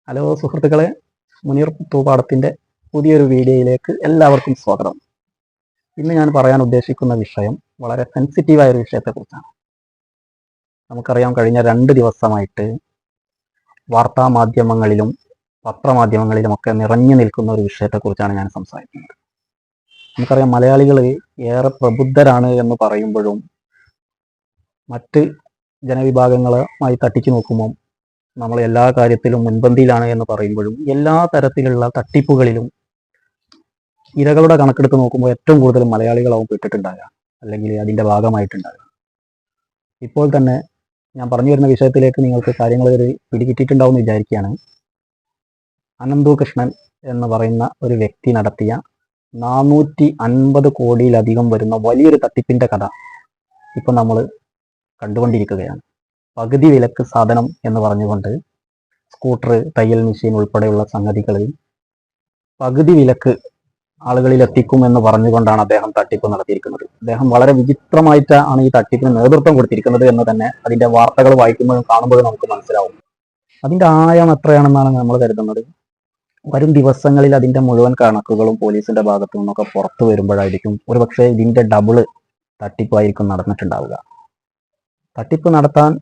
Hello സുഹൃത്തുക്കളെ, മുനീർ തൂപ്പാടത്തിൻ്റെ പുതിയൊരു വീഡിയോയിലേക്ക് എല്ലാവർക്കും സ്വാഗതം. ഇന്ന് ഞാൻ പറയാൻ ഉദ്ദേശിക്കുന്ന വിഷയം വളരെ സെൻസിറ്റീവായ ഒരു വിഷയത്തെക്കുറിച്ചാണ്. നമുക്കറിയാം, കഴിഞ്ഞ 2 ദിവസമായിട്ട് വാർത്താമാധ്യമങ്ങളിലും പത്രമാധ്യമങ്ങളിലുമൊക്കെ നിറഞ്ഞു നിൽക്കുന്ന ഒരു വിഷയത്തെക്കുറിച്ചാണ് ഞാൻ സംസാരിക്കുന്നത്. നമുക്കറിയാം, മലയാളികൾ ഏറെ പ്രബുദ്ധരാണ് എന്ന് പറയുമ്പോഴും മറ്റ് ജനവിഭാഗങ്ങളുമായി തട്ടിച്ചു നോക്കുമ്പോൾ നമ്മൾ എല്ലാ കാര്യത്തിലും മുൻപന്തിയിലാണ് എന്ന് പറയുമ്പോഴും എല്ലാ തരത്തിലുള്ള തട്ടിപ്പുകളിലും ഇരകളുടെ കണക്കെടുത്ത് നോക്കുമ്പോൾ ഏറ്റവും കൂടുതൽ മലയാളികളാവും പെട്ടിട്ടുണ്ടാകുക, അല്ലെങ്കിൽ അതിൻ്റെ ഭാഗമായിട്ടുണ്ടാകുക. ഇപ്പോൾ തന്നെ ഞാൻ പറഞ്ഞു വരുന്ന വിഷയത്തിലേക്ക് നിങ്ങൾക്ക് കാര്യങ്ങൾ ഒരു പിടികിട്ടിട്ടുണ്ടാവും എന്ന് വിചാരിക്കുകയാണ്. അനന്തു കൃഷ്ണൻ എന്ന് പറയുന്ന ഒരു വ്യക്തി നടത്തിയ 450 കോടിയിലധികം വരുന്ന വലിയൊരു തട്ടിപ്പിൻ്റെ കഥ ഇപ്പം നമ്മൾ കണ്ടുകൊണ്ടിരിക്കുകയാണ്. പകുതി വിലക്ക് സാധനം എന്ന് പറഞ്ഞുകൊണ്ട് സ്കൂട്ടർ, തയ്യൽ മെഷീൻ ഉൾപ്പെടെയുള്ള സംഗതികൾ പകുതി വിലക്ക് ആളുകളിൽ എത്തിക്കുമെന്ന് പറഞ്ഞുകൊണ്ടാണ് അദ്ദേഹം തട്ടിപ്പ് നടത്തിയിരിക്കുന്നത്. അദ്ദേഹം വളരെ വിചിത്രമായിട്ടാണ് ഈ തട്ടിപ്പിന് നേതൃത്വം കൊടുത്തിരിക്കുന്നത് എന്ന് തന്നെ അതിൻ്റെ വാർത്തകൾ വായിക്കുമ്പോഴും കാണുമ്പോഴും നമുക്ക് മനസ്സിലാവും. അതിൻ്റെ ആഴം എത്രയാണെന്നാണ് നമ്മൾ കരുതുന്നത്. വരും ദിവസങ്ങളിൽ അതിൻ്റെ മുഴുവൻ കണക്കുകളും പോലീസിൻ്റെ ഭാഗത്തു നിന്നൊക്കെ പുറത്തു വരുമ്പോഴായിരിക്കും ഒരുപക്ഷെ ഇതിൻ്റെ ഡബിള് തട്ടിപ്പായിരിക്കും നടന്നിട്ടുണ്ടാവുക. തട്ടിപ്പ് നടത്താൻ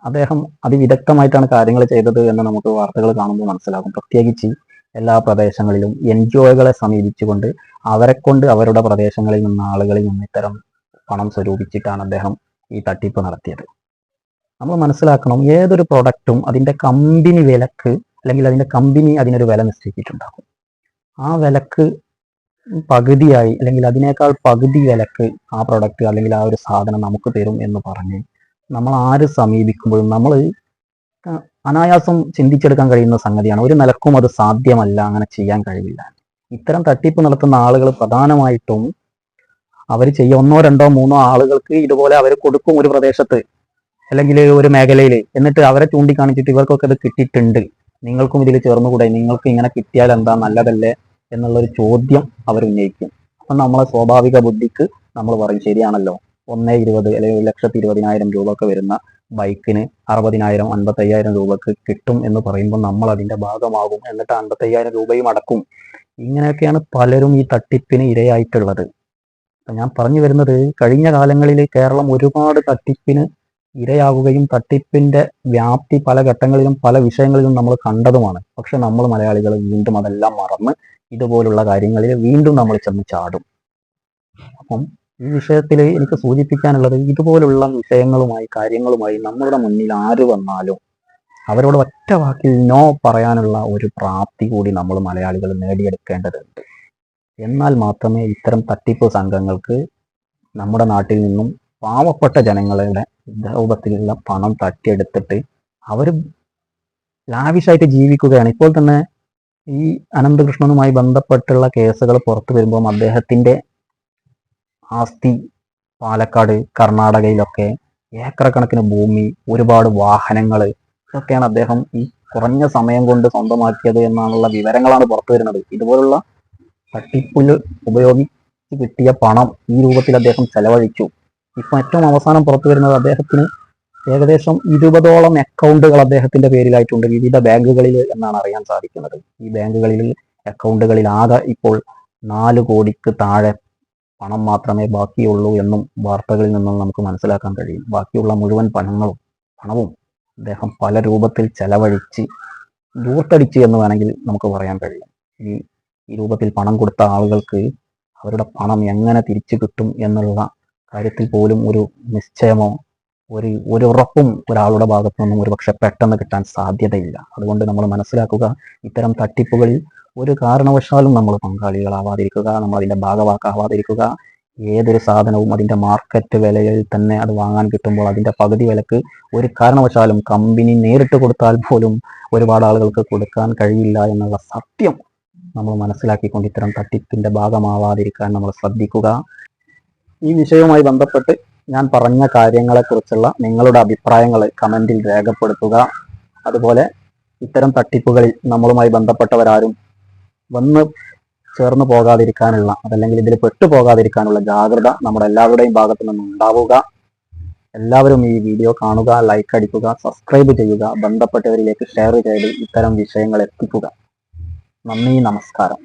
അദ്ദേഹം അതിവിദഗ്ധമായിട്ടാണ് കാര്യങ്ങൾ ചെയ്തത് എന്ന് നമുക്ക് വാർത്തകൾ കാണുമ്പോൾ മനസ്സിലാകും. പ്രത്യേകിച്ച് എല്ലാ പ്രദേശങ്ങളിലും NGOകളെ സമീപിച്ചുകൊണ്ട് അവരെക്കൊണ്ട് അവരുടെ പ്രദേശങ്ങളിൽ നിന്ന് ആളുകളിൽ നിന്ന് ഇത്തരം പണം സ്വരൂപിച്ചിട്ടാണ് അദ്ദേഹം ഈ തട്ടിപ്പ് നടത്തിയത്. നമ്മൾ മനസ്സിലാക്കണം, ഏതൊരു പ്രൊഡക്റ്റും അതിൻ്റെ കമ്പനി വിലക്ക്, അല്ലെങ്കിൽ അതിൻ്റെ കമ്പനി അതിനൊരു വില നിശ്ചയിച്ചിട്ടുണ്ടാകും. ആ വിലക്ക് പകുതിയായി, അല്ലെങ്കിൽ അതിനേക്കാൾ പകുതി വിലക്ക് ആ പ്രൊഡക്റ്റ് അല്ലെങ്കിൽ ആ ഒരു സാധനം നമുക്ക് തരും എന്ന് പറഞ്ഞ് നമ്മൾ ആര് സമീപിക്കുമ്പോഴും നമ്മൾ അനായാസം ചിന്തിച്ചെടുക്കാൻ കഴിയുന്ന സംഗതിയാണ്. ഒരു നിലക്കും അത് സാധ്യമല്ല, അങ്ങനെ ചെയ്യാൻ കഴിയില്ല. ഇത്തരം തട്ടിപ്പ് നടത്തുന്ന ആളുകൾ പ്രധാനമായിട്ടും അവർ ഒന്നോ രണ്ടോ മൂന്നോ ആളുകൾക്ക് ഇതുപോലെ അവർ കൊടുക്കും ഒരു പ്രദേശത്ത് അല്ലെങ്കിൽ ഒരു മേഖലയിൽ, എന്നിട്ട് അവരെ ചൂണ്ടിക്കാണിച്ചിട്ട് ഇവർക്കൊക്കെ ഇത് കിട്ടിയിട്ടുണ്ട്, നിങ്ങൾക്കും ഇതിൽ ചേർന്നുകൂടെ, നിങ്ങൾക്ക് ഇങ്ങനെ കിട്ടിയാൽ എന്താ, നല്ലതല്ലേ എന്നുള്ളൊരു ചോദ്യം അവർ ഉന്നയിക്കും. അപ്പം നമ്മളെ സ്വാഭാവിക ബുദ്ധിക്ക് നമ്മൾ പറയും, ശരിയാണല്ലോ, 1,20,000 അല്ലെങ്കിൽ 1,20,000 രൂപ ഒക്കെ വരുന്ന ബൈക്കിന് 60,000 55,000 രൂപക്ക് കിട്ടും എന്ന് പറയുമ്പോൾ നമ്മൾ അതിൻ്റെ ഭാഗമാകും, എന്നിട്ട് 55,000 രൂപയും അടക്കും. ഇങ്ങനെയൊക്കെയാണ് പലരും ഈ തട്ടിപ്പിന് ഇരയായിട്ടുള്ളത്. അപ്പം ഞാൻ പറഞ്ഞു വരുന്നത്, കഴിഞ്ഞ കാലങ്ങളിൽ കേരളം ഒരുപാട് തട്ടിപ്പിന് ഇരയാവുകയും തട്ടിപ്പിൻ്റെ വ്യാപ്തി പല ഘട്ടങ്ങളിലും പല വിഷയങ്ങളിലും നമ്മൾ കണ്ടതുമാണ്. പക്ഷെ നമ്മൾ മലയാളികൾ വീണ്ടും അതെല്ലാം മറന്ന് ഇതുപോലുള്ള കാര്യങ്ങളിൽ വീണ്ടും നമ്മൾ ചെന്ന് ചാടും. അപ്പം ഈ വിഷയത്തിൽ എനിക്ക് സൂചിപ്പിക്കാനുള്ളത്, ഇതുപോലുള്ള വിഷയങ്ങളുമായി കാര്യങ്ങളുമായി നമ്മളുടെ മുന്നിൽ ആര് വന്നാലും അവരോട് ഒറ്റ വാക്കിൽ നോ പറയാനുള്ള ഒരു പ്രാപ്തി കൂടി നമ്മൾ മലയാളികൾ നേടിയെടുക്കേണ്ടതുണ്ട്. എന്നാൽ മാത്രമേ ഇത്തരം തട്ടിപ്പ് സംഘങ്ങൾക്ക് നമ്മുടെ നാട്ടിൽ നിന്നും പാവപ്പെട്ട ജനങ്ങളുടെ രൂപത്തിലുള്ള പണം തട്ടിയെടുത്തിട്ട് അവർ ലാവിഷായിട്ട് ജീവിക്കുകയാണ്. ഇപ്പോൾ തന്നെ ഈ അനന്തകൃഷ്ണനുമായി ബന്ധപ്പെട്ടുള്ള കേസുകൾ പുറത്തു വരുമ്പോൾ അദ്ദേഹത്തിൻ്റെ ആസ്തി പാലക്കാട്, കർണാടകയിലൊക്കെ ഏക്കർ കണക്കിന് ഭൂമി, ഒരുപാട് വാഹനങ്ങൾ, ഇതൊക്കെയാണ് അദ്ദേഹം ഈ കുറഞ്ഞ സമയം കൊണ്ട് സ്വന്തമാക്കിയത് എന്നാണുള്ള വിവരങ്ങളാണ് പുറത്തു വരുന്നത്. ഇതുപോലുള്ള തട്ടിപ്പിൽ ഉപയോഗിച്ച് കിട്ടിയ പണം ഈ രൂപത്തിൽ അദ്ദേഹം ചെലവഴിച്ചു. ഇപ്പം ഏറ്റവും അവസാനം പുറത്തു വരുന്നത്, അദ്ദേഹത്തിന് ഏകദേശം 20ഓളം അക്കൗണ്ടുകൾ അദ്ദേഹത്തിൻ്റെ പേരിലായിട്ടുണ്ട് വിവിധ ബാങ്കുകളിൽ എന്നാണ് അറിയാൻ സാധിക്കുന്നത്. ഈ ബാങ്കുകളിൽ അക്കൗണ്ടുകളിൽ ആകെ ഇപ്പോൾ 4 കോടിക്ക് താഴെ പണം മാത്രമേ ബാക്കിയുള്ളൂ എന്നും വാർത്തകളിൽ നിന്നും നമുക്ക് മനസ്സിലാക്കാൻ കഴിയും. ബാക്കിയുള്ള മുഴുവൻ പണവും അദ്ദേഹം പല രൂപത്തിൽ ചെലവഴിച്ച് ദൂർത്തടിച്ച് എന്ന് വേണമെങ്കിൽ നമുക്ക് പറയാൻ കഴിയും. ഈ രൂപത്തിൽ പണം കൊടുത്ത ആളുകൾക്ക് അവരുടെ പണം എങ്ങനെ തിരിച്ചു കിട്ടും എന്നുള്ള കാര്യത്തിൽ പോലും ഒരു നിശ്ചയമോ ഒരു ഉറപ്പും ഒരാളുടെ ഭാഗത്തു നിന്നും ഒരുപക്ഷെ പെട്ടെന്ന് കിട്ടാൻ സാധ്യതയില്ല. അതുകൊണ്ട് നമ്മൾ മനസ്സിലാക്കുക, ഇത്തരം തട്ടിപ്പുകളിൽ ഒരു കാരണവശാലും നമ്മൾ പങ്കാളികളാവാതിരിക്കുക, നമ്മൾ അതിൻ്റെ ഭാഗവാക്കാവാതിരിക്കുക. ഏതൊരു സാധനവും അതിൻ്റെ മാർക്കറ്റ് വിലയിൽ തന്നെ അത് വാങ്ങാൻ കിട്ടുമ്പോൾ അതിൻ്റെ പകുതി വിലക്ക് ഒരു കാരണവശാലും കമ്പനി നേരിട്ട് കൊടുത്താൽ പോലും ഒരുപാട് ആളുകൾക്ക് കൊടുക്കാൻ കഴിയില്ല എന്നുള്ള സത്യം നമ്മൾ മനസ്സിലാക്കിക്കൊണ്ട് ഇത്തരം തട്ടിപ്പിൻ്റെ ഭാഗമാവാതിരിക്കാൻ നമ്മൾ ശ്രദ്ധിക്കുക. ഈ വിഷയവുമായി ബന്ധപ്പെട്ട് ഞാൻ പറഞ്ഞ കാര്യങ്ങളെക്കുറിച്ചുള്ള നിങ്ങളുടെ അഭിപ്രായങ്ങൾ കമൻറ്റിൽ രേഖപ്പെടുത്തുക. അതുപോലെ ഇത്തരം തട്ടിപ്പുകളിൽ നമ്മളുമായി ബന്ധപ്പെട്ടവരാരും വന്ന് ചേർന്ന് പോകാതിരിക്കാനുള്ള, അതല്ലെങ്കിൽ ഇതിൽ പെട്ടുപോകാതിരിക്കാനുള്ള ജാഗ്രത നമ്മുടെ എല്ലാവരുടെയും ഭാഗത്തു നിന്നും ഉണ്ടാവുക. എല്ലാവരും ഈ വീഡിയോ കാണുക, ലൈക്ക് അടിക്കുക, സബ്സ്ക്രൈബ് ചെയ്യുക, ബന്ധപ്പെട്ടവരിലേക്ക് ഷെയർ ചെയ്ത് ഇത്തരം വിഷയങ്ങൾ എത്തിക്കുക. നന്ദി, നമസ്കാരം.